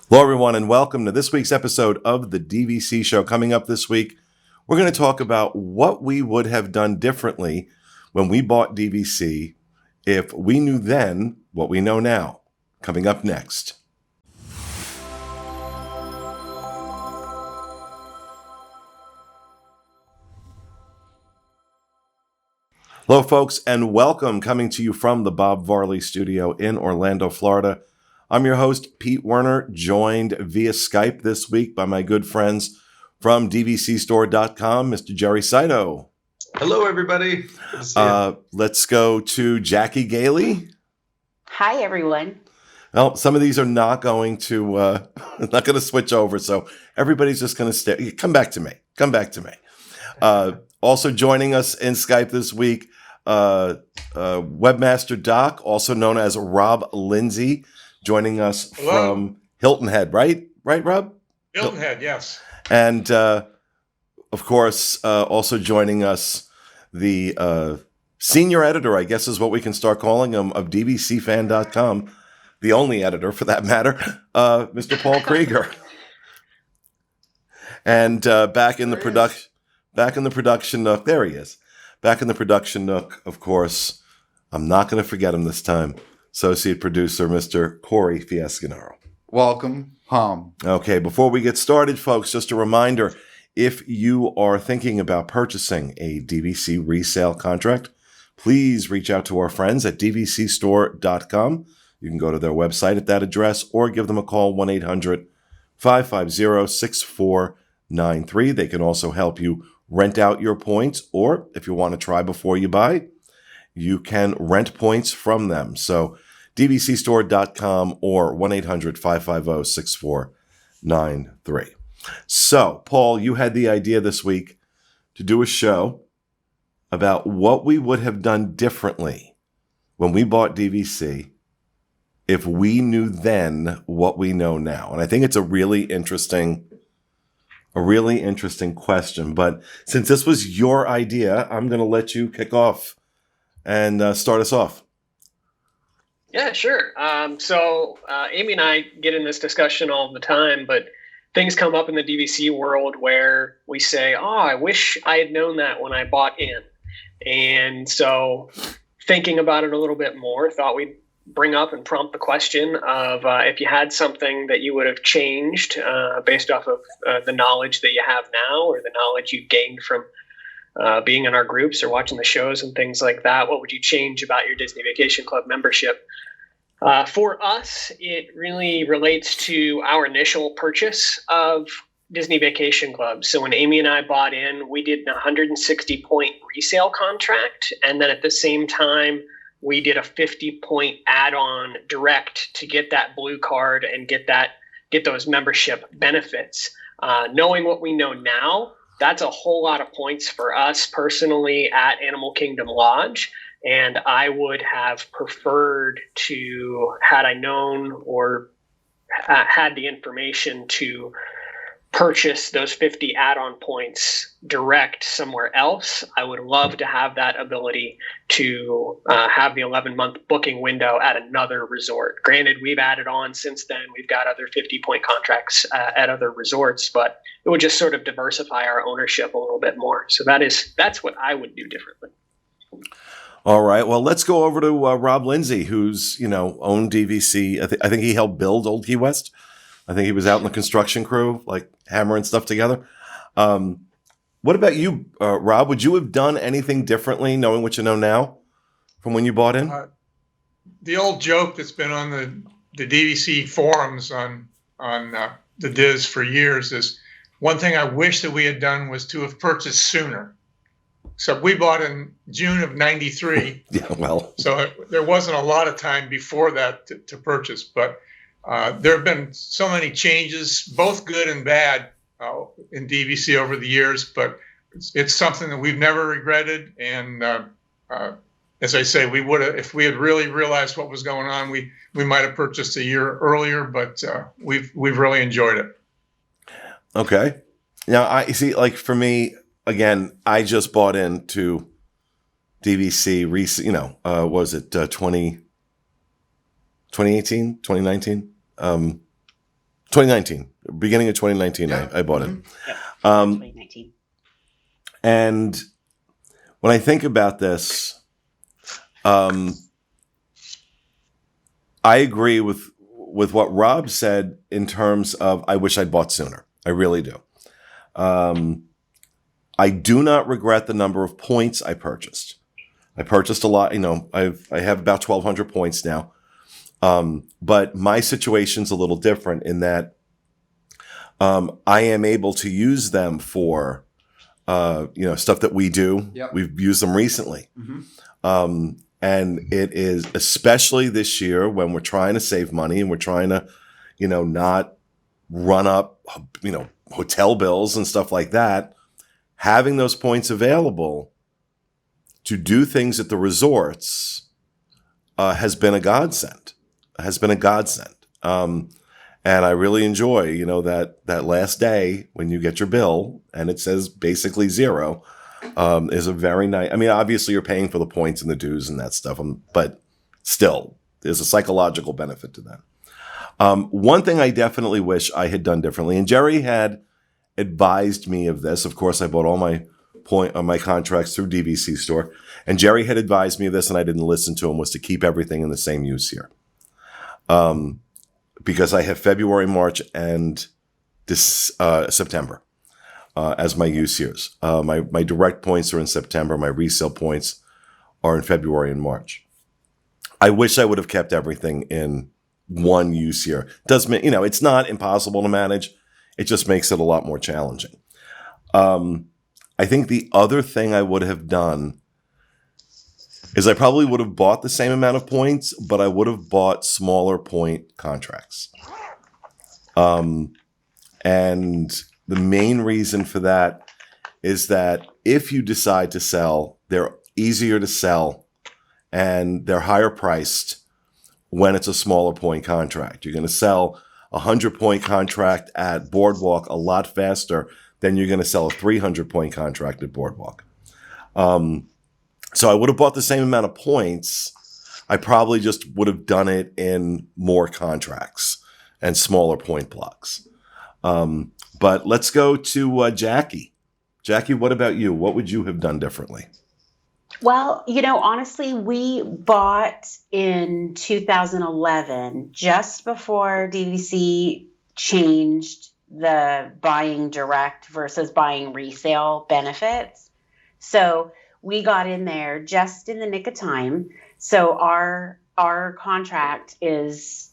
Hello, everyone, and welcome to this week's episode of the DVC Show. Coming up this week, we're going to talk about what we would have done differently when we bought DVC if we knew then what we know now. Coming up next. Hello, folks, and welcome. Coming to you from the Bob Varley Studio in Orlando, Florida. I'm your host, Pete Werner, joined via Skype this week by my good friends from DVCstore.com, Mr. Jerry Saito. Hello, everybody. Good to see you. Let's go to Jackie Gailey. Hi, everyone. Well, some of these are not going to switch over, so everybody's just going to stay. Come back to me. Also joining us in Skype this week, Webmaster Doc, also known as Rob Lindsay, joining us from Hilton Head, right, Rob? Hilton Head, yes. And, of course, also joining us, the senior editor, I guess is what we can start calling him, of DVCFan.com, the only editor for that matter, Mr. Paul Krieger. And back in the production nook, there he is. Back in the production nook, of course, I'm not going to forget him this time, associate producer, Mr. Corey Fiescanaro. Welcome home. Okay, before we get started, folks, just a reminder, if you are thinking about purchasing a DVC resale contract, please reach out to our friends at DVCstore.com. You can go to their website at that address or give them a call, 1-800-550-6493. They can also help you rent out your points, or if you want to try before you buy, you can rent points from them. So DVCstore.com or 1-800-550-6493. So, Paul, you had the idea this week to do a show about what we would have done differently when we bought DVC if we knew then what we know now. And I think it's a really interesting question. But since this was your idea, I'm going to let you kick off and start us off. Yeah, sure. So Amy and I get in this discussion all the time, but things come up in the DVC world where we say, I wish I had known that when I bought in. And so thinking about it a little bit more, thought we'd bring up and prompt the question of if you had something that you would have changed based off of the knowledge that you have now or the knowledge you gained from being in our groups or watching the shows and things like that, what would you change about your Disney Vacation Club membership? For us, it really relates to our initial purchase of Disney Vacation Club. So when Amy and I bought in, we did a 160-point resale contract. And then at the same time, we did a 50-point add-on direct to get that blue card and get those membership benefits. Knowing what we know now, that's a whole lot of points for us personally at Animal Kingdom Lodge. And I would have preferred to, had I known or had the information to purchase those 50 add-on points direct somewhere else, I would love to have that ability to have the 11-month booking window at another resort. Granted, we've added on since then. We've got other 50-point contracts at other resorts, but it would just sort of diversify our ownership a little bit more. So that's what I would do differently. All right. Well, let's go over to Rob Lindsay, who's, owned DVC. I think he helped build Old Key West. I think he was out in the construction crew, like hammering stuff together. What about you, Rob? Would you have done anything differently, knowing what you know now, from when you bought in? The old joke that's been on the DVC forums on the Diz for years is one thing I wish that we had done was to have purchased sooner. So we bought in June of '93. Yeah, well. So there wasn't a lot of time before that to purchase, but there have been so many changes, both good and bad, in DVC over the years, but it's something that we've never regretted. And as I say, we would have, if we had really realized what was going on, we might have purchased a year earlier, but we've really enjoyed it. Okay. Now, I see, like for me, again, I just bought into DVC, was it 2018, 2019? 2019, beginning of 2019, Yeah. I bought it. Yep. Um, 2019. And when I think about this, I agree with what Rob said in terms of I wish I'd bought sooner. I really do. I do not regret the number of points I purchased. I purchased a lot. I have about 1,200 points now. But my situation's a little different in that I am able to use them for stuff that we do. Yep. We've used them recently. Mm-hmm. And it is, especially this year when we're trying to save money and we're trying to, not run up, hotel bills and stuff like that, having those points available to do things at the resorts has been a godsend. And I really enjoy, that last day when you get your bill and it says basically zero, is a very nice. I mean, obviously you're paying for the points and the dues and that stuff, but still, there's a psychological benefit to that. One thing I definitely wish I had done differently, and Jerry had advised me of this. Of course, I bought all my my contracts through DVC Store, and Jerry had advised me of this, and I didn't listen to him. Was to keep everything in the same use year, because I have February, March, and this September as my use years. My direct points are in September. My resale points are in February and March. I wish I would have kept everything in one use year. Does mean, it's not impossible to manage. It just makes it a lot more challenging. I think the other thing I would have done is I probably would have bought the same amount of points, but I would have bought smaller point contracts. And the main reason for that is that if you decide to sell, they're easier to sell and they're higher priced when it's a smaller point contract. You're going to sell a 100-point contract at Boardwalk a lot faster than you're going to sell a 300-point contract at Boardwalk. So I would have bought the same amount of points. I probably just would have done it in more contracts and smaller point blocks. But let's go to Jackie. Jackie, what about you? What would you have done differently? Well, honestly, we bought in 2011, just before DVC changed the buying direct versus buying resale benefits. So we got in there just in the nick of time. So our contract is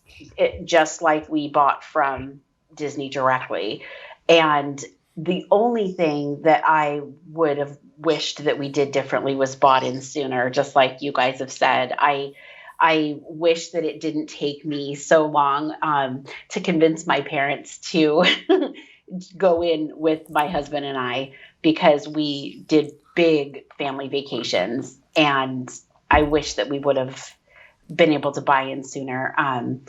just like we bought from Disney directly. And the only thing that I would have wished that we did differently was bought in sooner, just like you guys have said. I wish that it didn't take me so long to convince my parents to go in with my husband and I, because we did big family vacations, and I wish that we would have been able to buy in sooner. And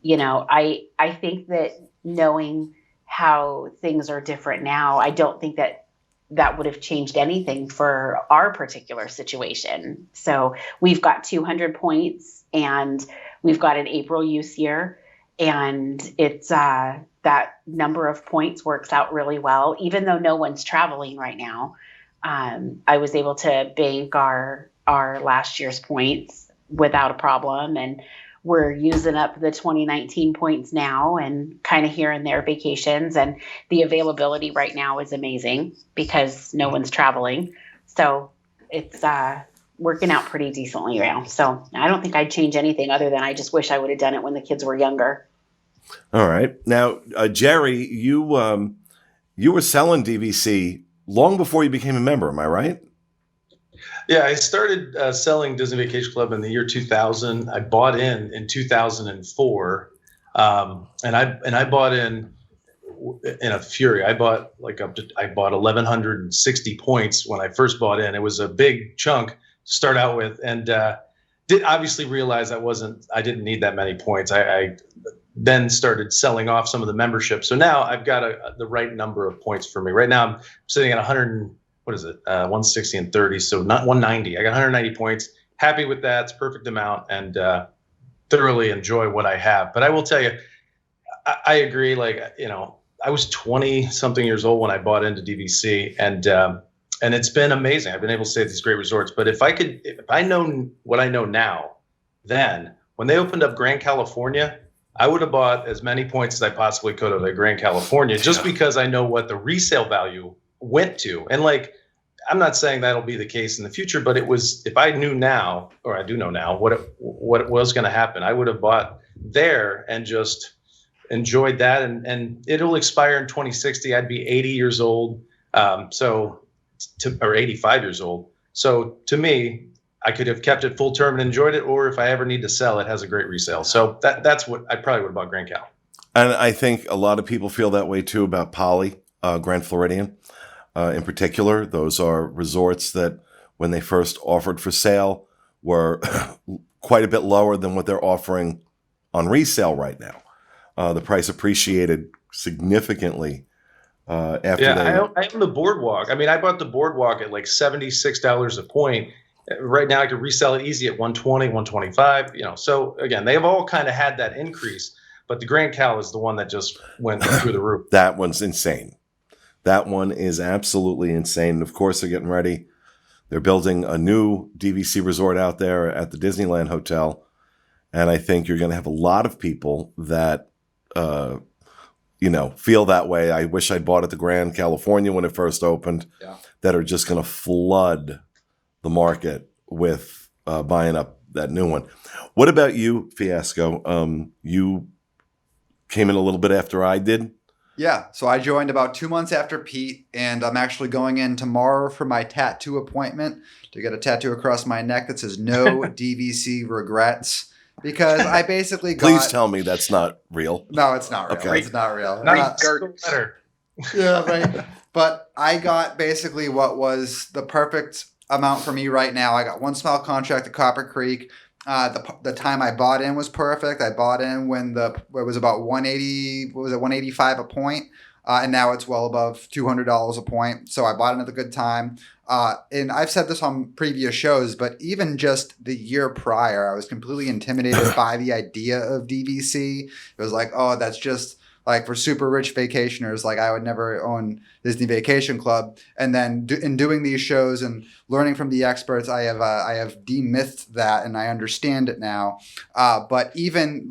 I think that knowing how things are different now, I don't think that would have changed anything for our particular situation. So we've got 200 points and we've got an April use year, and it's that number of points works out really well, even though no one's traveling right now. I was able to bank our last year's points without a problem, and we're using up the 2019 points now and kind of here and there vacations. And the availability right now is amazing because no one's traveling. So it's working out pretty decently now. So I don't think I'd change anything other than I just wish I would have done it when the kids were younger. All right. Now, Jerry, you were selling DVC long before you became a member. Am I right? Yeah, I started selling Disney Vacation Club in the year 2000. I bought in 2004, and I bought in a fury. I bought I bought 1,160 points when I first bought in. It was a big chunk to start out with, and did obviously realize I didn't need that many points. I then started selling off some of the membership. So now I've got the right number of points for me. Right now I'm sitting at 160 and 30, so not 190. I got 190 points. Happy with that. It's a perfect amount, and thoroughly enjoy what I have. But I will tell you, I agree. Like, I was 20 something years old when I bought into DVC, and it's been amazing. I've been able to stay at these great resorts. But if I know what I know now, then when they opened up Grand California, I would have bought as many points as I possibly could have at Grand California, just because I know what the resale value went to. And like, I'm not saying that'll be the case in the future, but it was, if I knew now, or I do know now, what it was going to happen, I would have bought there and just enjoyed that. And it'll expire in 2060. I'd be 80 years old. Or 85 years old. So to me, I could have kept it full term and enjoyed it, or if I ever need to sell, it has a great resale. So that's what I probably would have bought Grand Cal. And I think a lot of people feel that way too about Poly, Grand Floridian in particular. Those are resorts that when they first offered for sale were quite a bit lower than what they're offering on resale right now. The price appreciated significantly after I own the Boardwalk. I mean, I bought the Boardwalk at like $76 a point. Right now I could resell it easy at 120, 125, So again, they've all kind of had that increase, but the Grand Cal is the one that just went through the roof. That one's insane. That one is absolutely insane. And of course, they're getting ready. They're building a new DVC resort out there at the Disneyland Hotel. And I think you're going to have a lot of people that, feel that way. I wish I'd bought at the Grand California when it first opened, that are just going to flood the market with buying up that new one. What about you, Fiasco? You came in a little bit after I did. Yeah, so I joined about 2 months after Pete, and I'm actually going in tomorrow for my tattoo appointment to get a tattoo across my neck that says "No DVC Regrets." Because I basically got... Please tell me that's not real. No, it's not real. Okay. It's not real. Better. Yeah, right. But I got basically what was the perfect amount for me right now. I got one small contract at Copper Creek. The time I bought in was perfect. I bought in when it was about 180. What was it? 185 a point. And now it's well above $200 a point. So I bought in at a good time. And I've said this on previous shows, but even just the year prior, I was completely intimidated by the idea of DVC. It was like, oh, that's just like for super rich vacationers. Like I would never own Disney Vacation Club. And then in doing these shows and learning from the experts, I have demythed that and I understand it now. But even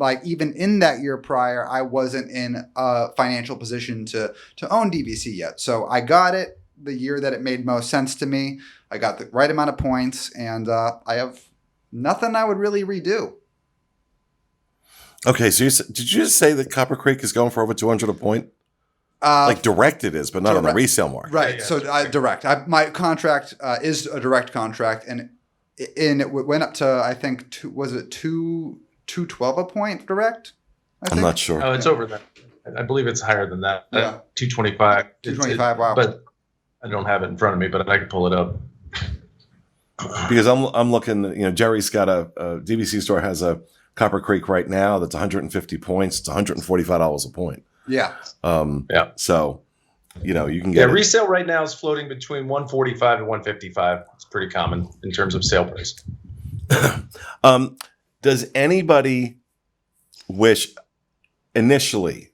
in that year prior, I wasn't in a financial position to own DVC yet. So I got it the year that it made most sense to me. I got the right amount of points, and I have nothing I would really redo. Okay, so did you just say that Copper Creek is going for over 200 a point? Like direct it is, but not on the resale market. Right, so direct. My contract is a direct contract, and it went up to, I think, $212 a point direct? I'm not sure. Oh, it's over that. I believe it's higher than that. Yeah. 225. 225, wow. But I don't have it in front of me, but I can pull it up. Because I'm looking, Jerry's got a DVC store has a Copper Creek right now that's 150 points. It's $145 a point. Yeah. So, you can get resale right now is floating between 145 and 155. It's pretty common in terms of sale price. Does anybody wish initially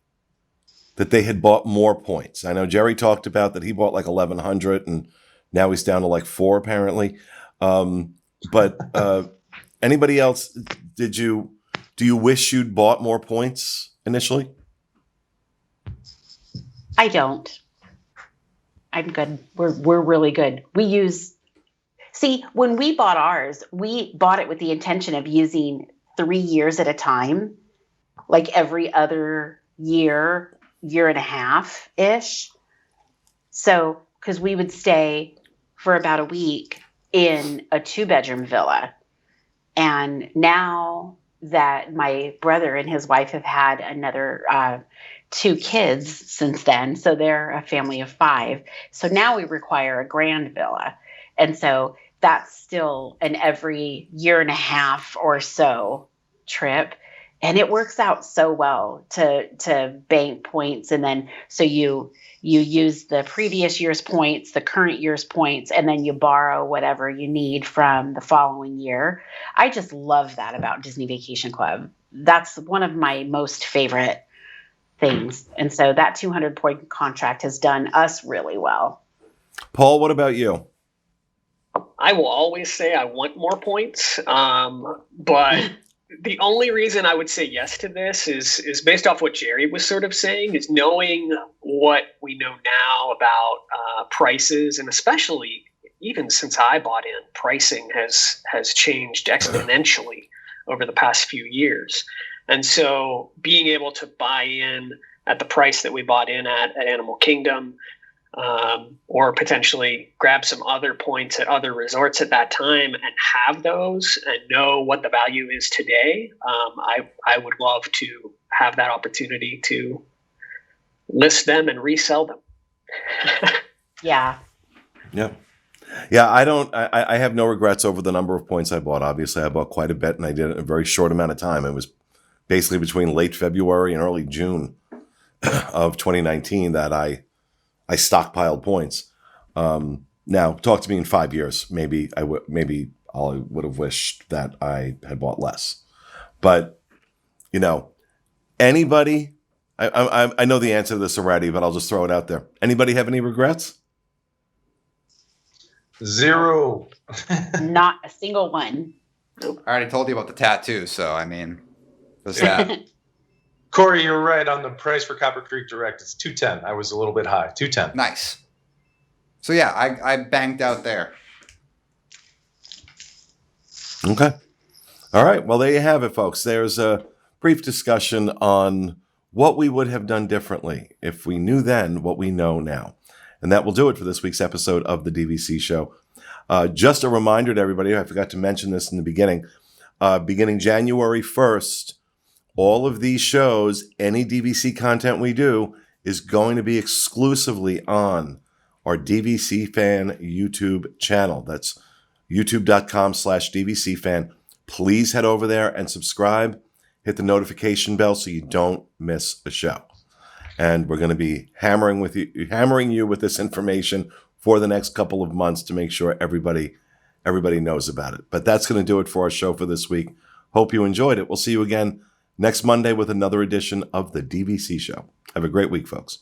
that they had bought more points? I know Jerry talked about that he bought like 1,100 and now he's down to like 4 apparently. But anybody else, do you wish you'd bought more points initially? I don't. I'm good. We're really good. When we bought ours, we bought it with the intention of using 3 years at a time, like every other year and a half ish. So, because we would stay for about a week in a 2-bedroom villa. And now that my brother and his wife have had another 2 kids since then, so they're a family of 5. So now we require a grand villa. And so that's still an every year and a half or so trip. And it works out so well to bank points. And then so you use the previous year's points, the current year's points, and then you borrow whatever you need from the following year. I just love that about Disney Vacation Club. That's one of my most favorite things. And so that 200 point contract has done us really well. Paul, what about you? I will always say I want more points, but the only reason I would say yes to this is based off what Jerry was sort of saying, is knowing what we know now about prices, and especially even since I bought in, pricing has changed exponentially over the past few years. And so being able to buy in at the price that we bought in at Animal Kingdom, or potentially grab some other points at other resorts at that time and have those and know what the value is today, I would love to have that opportunity to list them and resell them. Yeah. Yeah. Yeah, I have no regrets over the number of points I bought. Obviously, I bought quite a bit, and I did it in a very short amount of time. It was basically between late February and early June of 2019 that I stockpiled points. Now, talk to me in 5 years. Maybe I would have wished that I had bought less. But, anybody, I know the answer to this already, but I'll just throw it out there. Anybody have any regrets? 0. Not a single one. I already told you about the tattoo, so I mean, there's that. Corey, you're right on the price for Copper Creek Direct. It's $210. I was a little bit high. $210. Nice. So yeah, I banked out there. Okay. All right. Well, there you have it, folks. There's a brief discussion on what we would have done differently if we knew then what we know now. And that will do it for this week's episode of the DVC Show. Just a reminder to everybody, I forgot to mention this in the beginning, beginning January 1st, all of these shows, any DVC content we do, is going to be exclusively on our DVC Fan YouTube channel. That's youtube.com/DVC Fan. Please head over there and subscribe. Hit the notification bell so you don't miss a show. And we're going to be hammering you with this information for the next couple of months to make sure everybody knows about it. But that's going to do it for our show for this week. Hope you enjoyed it. We'll see you again next Monday with another edition of the DVC Show. Have a great week, folks.